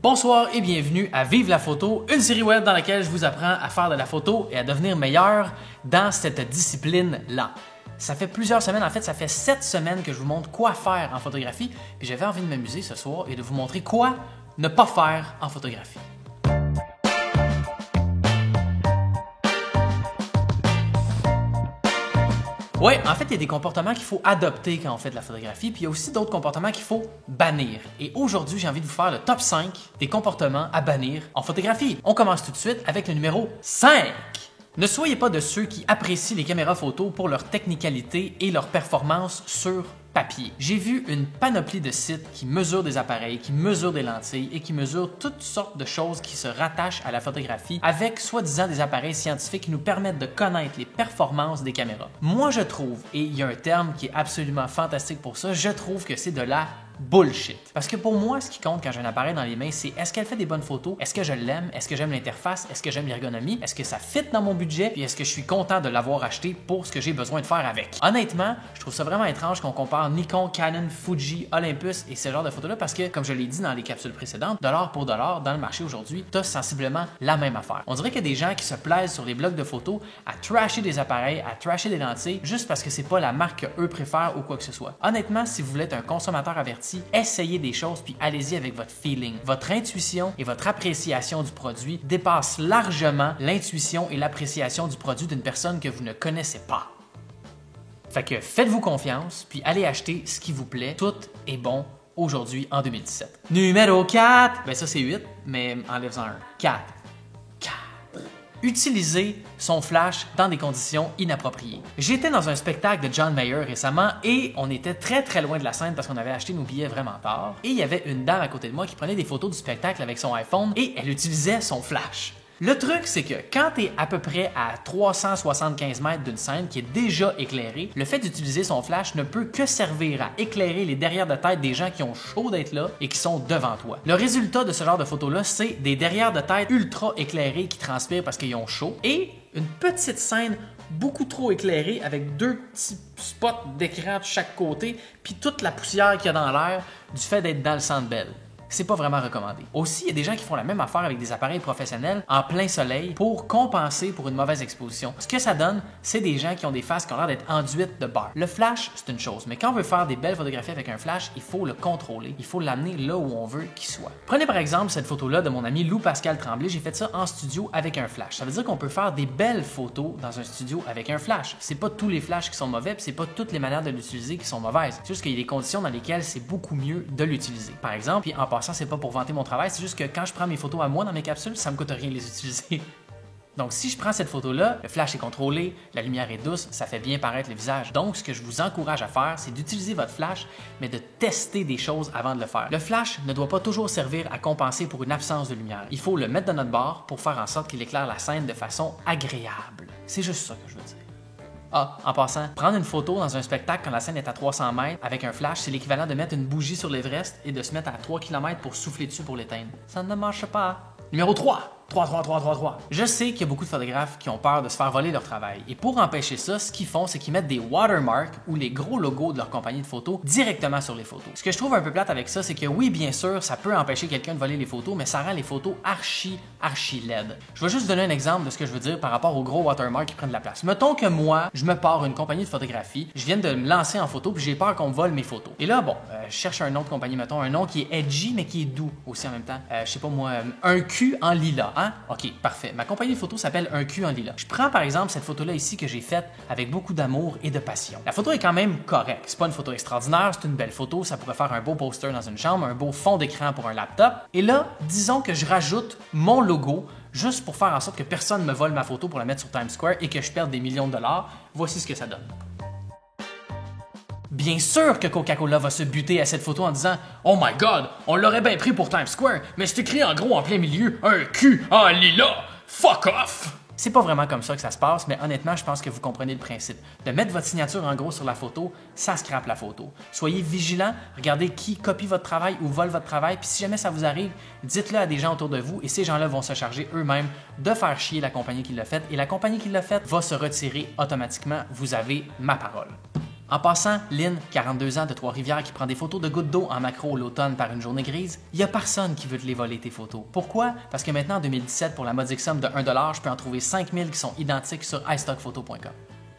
Bonsoir et bienvenue à Vive la photo, une série web dans laquelle je vous apprends à faire de la photo et à devenir meilleur dans cette discipline-là. Ça fait plusieurs semaines, en fait ça fait 7 semaines que je vous montre quoi faire en photographie, puis j'avais envie de m'amuser ce soir et de vous montrer quoi ne pas faire en photographie. Ouais, en fait, il y a des comportements qu'il faut adopter quand on fait de la photographie, puis il y a aussi d'autres comportements qu'il faut bannir. Et aujourd'hui, j'ai envie de vous faire le top 5 des comportements à bannir en photographie. On commence tout de suite avec le numéro 5. Ne soyez pas de ceux qui apprécient les caméras photo pour leur technicalité et leur performance sur papier. J'ai vu une panoplie de sites qui mesurent des appareils, qui mesurent des lentilles et qui mesurent toutes sortes de choses qui se rattachent à la photographie avec soi-disant des appareils scientifiques qui nous permettent de connaître les performances des caméras. Moi, je trouve, et il y a un terme qui est absolument fantastique pour ça, je trouve que c'est de la bullshit. Parce que pour moi, ce qui compte quand j'ai un appareil dans les mains, c'est est-ce qu'elle fait des bonnes photos? Est-ce que je l'aime? Est-ce que j'aime l'interface? Est-ce que j'aime l'ergonomie? Est-ce que ça fit dans mon budget? Puis est-ce que je suis content de l'avoir acheté pour ce que j'ai besoin de faire avec? Honnêtement, je trouve ça vraiment étrange qu'on compare Nikon, Canon, Fuji, Olympus et ce genre de photos-là parce que, comme je l'ai dit dans les capsules précédentes, dollar pour dollar, dans le marché aujourd'hui, tu as sensiblement la même affaire. On dirait qu'il y a des gens qui se plaisent sur les blogs de photos à trasher des appareils, à trasher des lentilles, juste parce que c'est pas la marque qu'eux préfèrent ou quoi que ce soit. Honnêtement, si vous voulez être un consommateur averti, essayez des choses puis allez-y avec votre feeling. Votre intuition et votre appréciation du produit dépassent largement l'intuition et l'appréciation du produit d'une personne que vous ne connaissez pas. Fait que faites-vous confiance puis allez acheter ce qui vous plaît. Tout est bon aujourd'hui en 2017. Numéro 4, ben ça c'est 8, mais enlève-en un. 4. Utiliser son flash dans des conditions inappropriées. J'étais dans un spectacle de John Mayer récemment et on était très loin de la scène parce qu'on avait acheté nos billets vraiment tard. Et il y avait une dame à côté de moi qui prenait des photos du spectacle avec son iPhone et elle utilisait son flash. Le truc, c'est que quand tu es à peu près à 375 mètres d'une scène qui est déjà éclairée, le fait d'utiliser son flash ne peut que servir à éclairer les derrières de tête des gens qui ont chaud d'être là et qui sont devant toi. Le résultat de ce genre de photos-là, c'est des derrières de tête ultra éclairés qui transpirent parce qu'ils ont chaud et une petite scène beaucoup trop éclairée avec 2 petits spots d'écran de chaque côté puis toute la poussière qu'il y a dans l'air du fait d'être dans le Centre Bell. C'est pas vraiment recommandé. Aussi, il y a des gens qui font la même affaire avec des appareils professionnels en plein soleil pour compenser pour une mauvaise exposition. Ce que ça donne, c'est des gens qui ont des faces qui ont l'air d'être enduites de beurre. Le flash, c'est une chose, mais quand on veut faire des belles photographies avec un flash, il faut le contrôler. Il faut l'amener là où on veut qu'il soit. Prenez par exemple cette photo-là de mon ami Lou-Pascal Tremblay. J'ai fait ça en studio avec un flash. Ça veut dire qu'on peut faire des belles photos dans un studio avec un flash. C'est pas tous les flashs qui sont mauvais, puis c'est pas toutes les manières de l'utiliser qui sont mauvaises. C'est juste qu'il y a des conditions dans lesquelles c'est beaucoup mieux de l'utiliser. Par exemple, puis en passant, c'est pas pour vanter mon travail, c'est juste que quand je prends mes photos à moi dans mes capsules, ça me coûte rien de les utiliser. Donc si je prends cette photo-là, le flash est contrôlé, la lumière est douce, ça fait bien paraître le visage. Donc ce que je vous encourage à faire, c'est d'utiliser votre flash, mais de tester des choses avant de le faire. Le flash ne doit pas toujours servir à compenser pour une absence de lumière. Il faut le mettre dans notre bar pour faire en sorte qu'il éclaire la scène de façon agréable. C'est juste ça que je veux dire. Ah, en passant, prendre une photo dans un spectacle quand la scène est à 300 mètres avec un flash, c'est l'équivalent de mettre une bougie sur l'Everest et de se mettre à 3 km pour souffler dessus pour l'éteindre. Ça ne marche pas. Numéro 3. 3. Je sais qu'il y a beaucoup de photographes qui ont peur de se faire voler leur travail. Et pour empêcher ça, ce qu'ils font, c'est qu'ils mettent des watermarks ou les gros logos de leur compagnie de photos directement sur les photos. Ce que je trouve un peu plate avec ça, c'est que oui, bien sûr, ça peut empêcher quelqu'un de voler les photos, mais ça rend les photos archi laides. Je vais juste donner un exemple de ce que je veux dire par rapport aux gros watermarks qui prennent de la place. Mettons que moi, je me pars une compagnie de photographie, je viens de me lancer en photo, puis j'ai peur qu'on me vole mes photos. Et là, bon, je cherche un nom de compagnie, mettons un nom qui est edgy, mais qui est doux aussi en même temps. Je sais pas moi, un cul en lilas, hein? Ok, parfait. Ma compagnie de photos s'appelle Un cul en lilas. Je prends par exemple cette photo-là ici que j'ai faite avec beaucoup d'amour et de passion. La photo est quand même correcte. C'est pas une photo extraordinaire, c'est une belle photo. Ça pourrait faire un beau poster dans une chambre, un beau fond d'écran pour un laptop. Et là, disons que je rajoute mon logo juste pour faire en sorte que personne ne me vole ma photo pour la mettre sur Times Square et que je perde des millions de dollars. Voici ce que ça donne. Bien sûr que Coca-Cola va se buter à cette photo en disant « Oh my God, on l'aurait bien pris pour Times Square, mais c'est écrit en gros en plein milieu, un cul en lilas, fuck off! » C'est pas vraiment comme ça que ça se passe, mais honnêtement, je pense que vous comprenez le principe. De mettre votre signature en gros sur la photo, ça scrape la photo. Soyez vigilants, regardez qui copie votre travail ou vole votre travail, puis si jamais ça vous arrive, dites-le à des gens autour de vous et ces gens-là vont se charger eux-mêmes de faire chier la compagnie qui l'a fait et la compagnie qui l'a fait va se retirer automatiquement. Vous avez ma parole. En passant, Lynn, 42 ans de Trois-Rivières, qui prend des photos de gouttes d'eau en macro l'automne par une journée grise, il n'y a personne qui veut te les voler tes photos. Pourquoi? Parce que maintenant, en 2017, pour la modique somme de 1$, je peux en trouver 5000 qui sont identiques sur iStockphoto.com.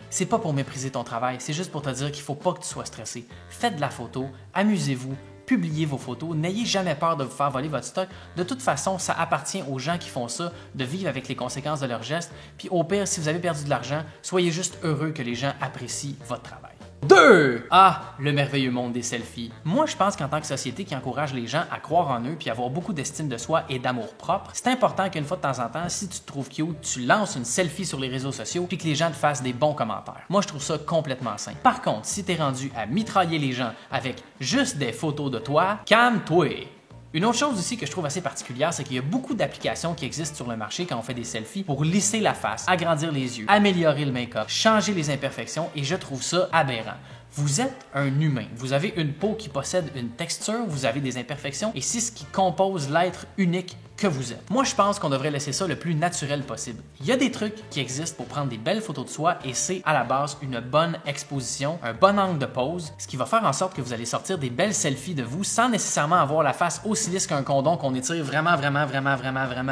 C'est pas pour mépriser ton travail, c'est juste pour te dire qu'il faut pas que tu sois stressé. Faites de la photo, amusez-vous, publiez vos photos, n'ayez jamais peur de vous faire voler votre stock. De toute façon, ça appartient aux gens qui font ça de vivre avec les conséquences de leurs gestes. Puis au pire, si vous avez perdu de l'argent, soyez juste heureux que les gens apprécient votre travail. 2. Ah, le merveilleux monde des selfies. Moi, je pense qu'en tant que société qui encourage les gens à croire en eux puis avoir beaucoup d'estime de soi et d'amour propre, c'est important qu'une fois de temps en temps, si tu te trouves cute, tu lances une selfie sur les réseaux sociaux puis que les gens te fassent des bons commentaires. Moi, je trouve ça complètement sain. Par contre, si t'es rendu à mitrailler les gens avec juste des photos de toi, calme-toi. Une autre chose aussi que je trouve assez particulière, c'est qu'il y a beaucoup d'applications qui existent sur le marché quand on fait des selfies pour lisser la face, agrandir les yeux, améliorer le make-up, changer les imperfections et je trouve ça aberrant. Vous êtes un humain. Vous avez une peau qui possède une texture, vous avez des imperfections et c'est ce qui compose l'être unique que vous êtes. Moi, je pense qu'on devrait laisser ça le plus naturel possible. Il y a des trucs qui existent pour prendre des belles photos de soi et c'est à la base une bonne exposition, un bon angle de pose, ce qui va faire en sorte que vous allez sortir des belles selfies de vous sans nécessairement avoir la face aussi lisse qu'un condom qu'on étire vraiment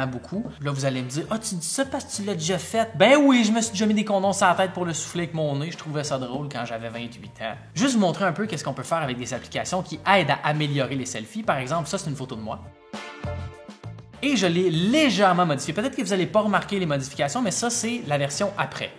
beaucoup. Là, vous allez me dire « Ah, tu dis ça parce que tu l'as déjà fait? » Ben oui, je me suis déjà mis des condoms sur la tête pour le souffler avec mon nez. Je trouvais ça drôle quand j'avais 28 ans. Juste vous montrer un peu qu'est-ce qu'on peut faire avec des applications qui aident à améliorer les selfies. Par exemple, ça, c'est une photo de moi. Et je l'ai légèrement modifié. Peut-être que vous n'allez pas remarquer les modifications, mais ça, c'est la version après.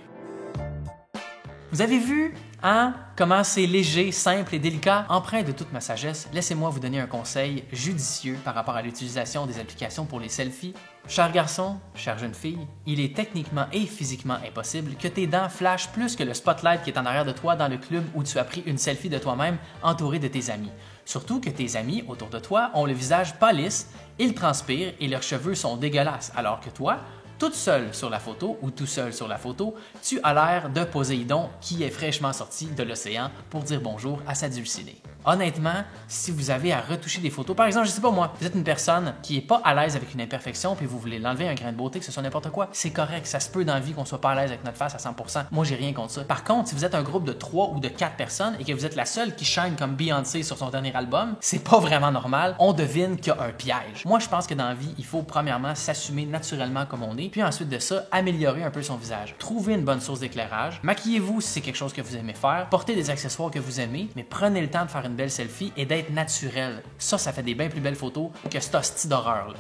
Vous avez vu, hein, comment c'est léger, simple et délicat? Empreint de toute ma sagesse, laissez-moi vous donner un conseil judicieux par rapport à l'utilisation des applications pour les selfies. Cher garçon, chère jeune fille, il est techniquement et physiquement impossible que tes dents flashent plus que le spotlight qui est en arrière de toi dans le club où tu as pris une selfie de toi-même entouré de tes amis. Surtout que tes amis autour de toi ont le visage pas lisse, ils transpirent et leurs cheveux sont dégueulasses, alors que toi, toute seule sur la photo ou tout seul sur la photo, tu as l'air de Poséidon qui est fraîchement sorti de l'océan pour dire bonjour à sa dulcinée. Honnêtement, si vous avez à retoucher des photos, par exemple, je sais pas moi, vous êtes une personne qui est pas à l'aise avec une imperfection puis vous voulez l'enlever un grain de beauté, que ce soit n'importe quoi, c'est correct, ça se peut dans la vie qu'on soit pas à l'aise avec notre face à 100%. Moi, j'ai rien contre ça. Par contre, si vous êtes un groupe de 3 ou de 4 personnes et que vous êtes la seule qui shine comme Beyoncé sur son dernier album, c'est pas vraiment normal. On devine qu'il y a un piège. Moi, je pense que dans la vie, il faut premièrement s'assumer naturellement comme on est, puis ensuite de ça, améliorer un peu son visage. Trouvez une bonne source d'éclairage, maquillez-vous si c'est quelque chose que vous aimez faire, portez des accessoires que vous aimez, mais prenez le temps de faire une belle selfie et d'être naturel. Ça fait des bien plus belles photos que cette hostie d'horreur là.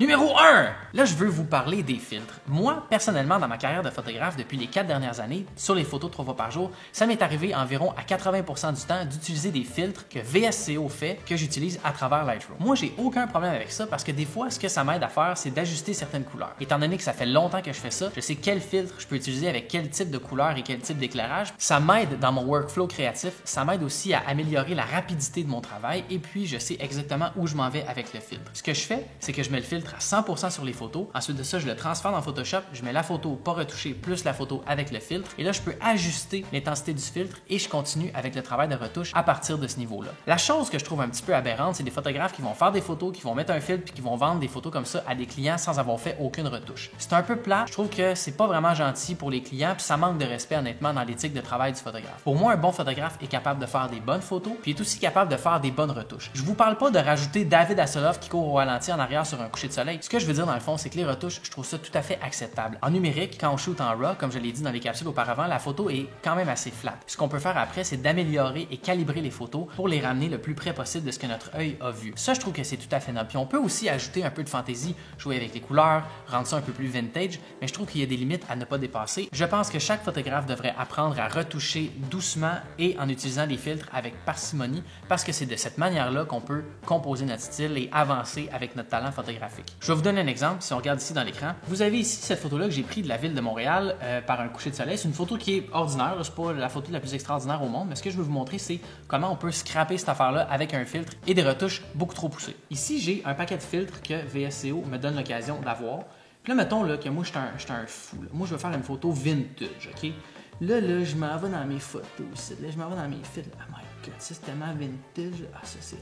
Numéro 1! Là, je veux vous parler des filtres. Moi, personnellement, dans ma carrière de photographe depuis les 4 dernières années, sur les photos 3 fois par jour, ça m'est arrivé environ à 80% du temps d'utiliser des filtres que VSCO fait, que j'utilise à travers Lightroom. Moi, j'ai aucun problème avec ça parce que des fois, ce que ça m'aide à faire, c'est d'ajuster certaines couleurs. Étant donné que ça fait longtemps que je fais ça, je sais quel filtre je peux utiliser avec quel type de couleur et quel type d'éclairage. Ça m'aide dans mon workflow créatif, ça m'aide aussi à améliorer la rapidité de mon travail et puis je sais exactement où je m'en vais avec le filtre. Ce que je fais, c'est que je mets le filtre à 100% sur les photos. Ensuite de ça, je le transfère dans Photoshop, je mets la photo pas retouchée plus la photo avec le filtre et là, je peux ajuster l'intensité du filtre et je continue avec le travail de retouche à partir de ce niveau-là. La chose que je trouve un petit peu aberrante, c'est des photographes qui vont faire des photos, qui vont mettre un filtre puis qui vont vendre des photos comme ça à des clients sans avoir fait aucune retouche. C'est un peu plat, je trouve que c'est pas vraiment gentil pour les clients puis ça manque de respect honnêtement dans l'éthique de travail du photographe. Pour moi, un bon photographe est capable de faire des bonnes photos puis est aussi capable de faire des bonnes retouches. Je vous parle pas de rajouter David Hasselhoff qui court au ralenti en arrière sur un coucher de soleil. Ce que je veux dire dans le fond, c'est que les retouches, je trouve ça tout à fait acceptable. En numérique, quand on shoot en RAW, comme je l'ai dit dans les capsules auparavant, la photo est quand même assez flat. Ce qu'on peut faire après, c'est d'améliorer et calibrer les photos pour les ramener le plus près possible de ce que notre œil a vu. Ça, je trouve que c'est tout à fait noble. Puis on peut aussi ajouter un peu de fantaisie, jouer avec les couleurs, rendre ça un peu plus vintage, mais je trouve qu'il y a des limites à ne pas dépasser. Je pense que chaque photographe devrait apprendre à retoucher doucement et en utilisant des filtres avec parcimonie, parce que c'est de cette manière-là qu'on peut composer notre style et avancer avec notre talent photographique. Je vais vous donner un exemple. Si on regarde ici dans l'écran, vous avez ici cette photo-là que j'ai prise de la ville de Montréal par un coucher de soleil. C'est une photo qui est ordinaire, c'est pas la photo la plus extraordinaire au monde, mais ce que je veux vous montrer, c'est comment on peut scraper cette affaire-là avec un filtre et des retouches beaucoup trop poussées. Ici, j'ai un paquet de filtres que VSCO me donne l'occasion d'avoir. Puis là, mettons là, que moi, je suis un fou. Là. Moi, je veux faire une photo vintage, OK? Là, je m'en vais dans mes photos ici. Là, je m'en vais dans mes filtres. Oh my God, ça, c'est tellement vintage. Ah, ça, c'est...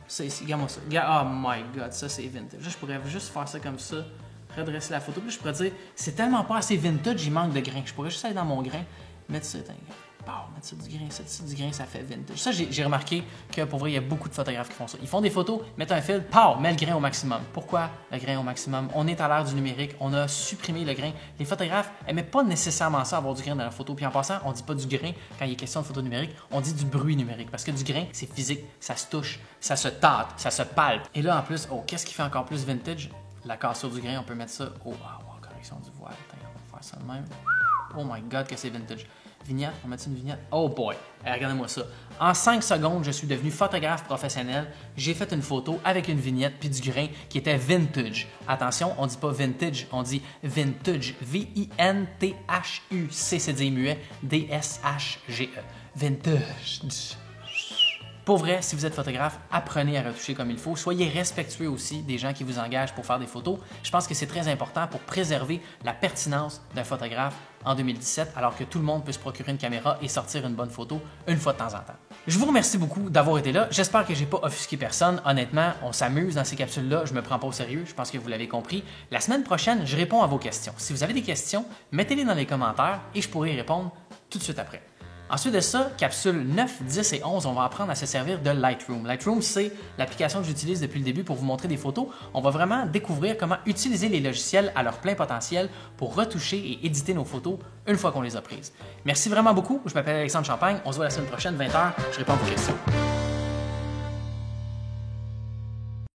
Ça ici, regarde-moi ça. Oh my God, ça c'est vintage. Là, je pourrais juste faire ça comme ça, redresser la photo. Puis je pourrais dire, c'est tellement pas assez vintage, il manque de grain. Je pourrais juste aller dans mon grain, mettre ça, Mettre ça du grain, ça fait vintage. Ça, j'ai remarqué que pour vrai, il y a beaucoup de photographes qui font ça. Ils font des photos, mettent un fil, met le grain au maximum. Pourquoi le grain au maximum? On est à l'ère du numérique, on a supprimé le grain. Les photographes n'aimaient pas nécessairement ça, avoir du grain dans la photo. Puis en passant, on dit pas du grain quand il est question de photo numérique, on dit du bruit numérique. Parce que du grain, c'est physique, ça se touche, ça se tâte, ça se palpe. Et là, en plus, qu'est-ce qui fait encore plus vintage? La cassure du grain, on peut mettre ça correction du voile. Attends, on va faire ça de même. Oh my God, que c'est vintage. Vignette, on met une vignette. Oh boy, regardez-moi ça. En 5 secondes, je suis devenu photographe professionnel. J'ai fait une photo avec une vignette puis du grain qui était vintage. Attention, on dit pas vintage, on dit vintage. V-I-N-T-H-U-C, c'est dit muet. D-S-H-G-E. Vintage. Pour vrai, si vous êtes photographe, apprenez à retoucher comme il faut. Soyez respectueux aussi des gens qui vous engagent pour faire des photos. Je pense que c'est très important pour préserver la pertinence d'un photographe en 2017, alors que tout le monde peut se procurer une caméra et sortir une bonne photo une fois de temps en temps. Je vous remercie beaucoup d'avoir été là. J'espère que j'ai pas offusqué personne. Honnêtement, on s'amuse dans ces capsules-là. Je me prends pas au sérieux. Je pense que vous l'avez compris. La semaine prochaine, je réponds à vos questions. Si vous avez des questions, mettez-les dans les commentaires et je pourrai y répondre tout de suite après. Ensuite de ça, capsule 9, 10 et 11, on va apprendre à se servir de Lightroom. Lightroom, c'est l'application que j'utilise depuis le début pour vous montrer des photos. On va vraiment découvrir comment utiliser les logiciels à leur plein potentiel pour retoucher et éditer nos photos une fois qu'on les a prises. Merci vraiment beaucoup. Je m'appelle Alexandre Champagne. On se voit la semaine prochaine, 20h. Je réponds à vos questions.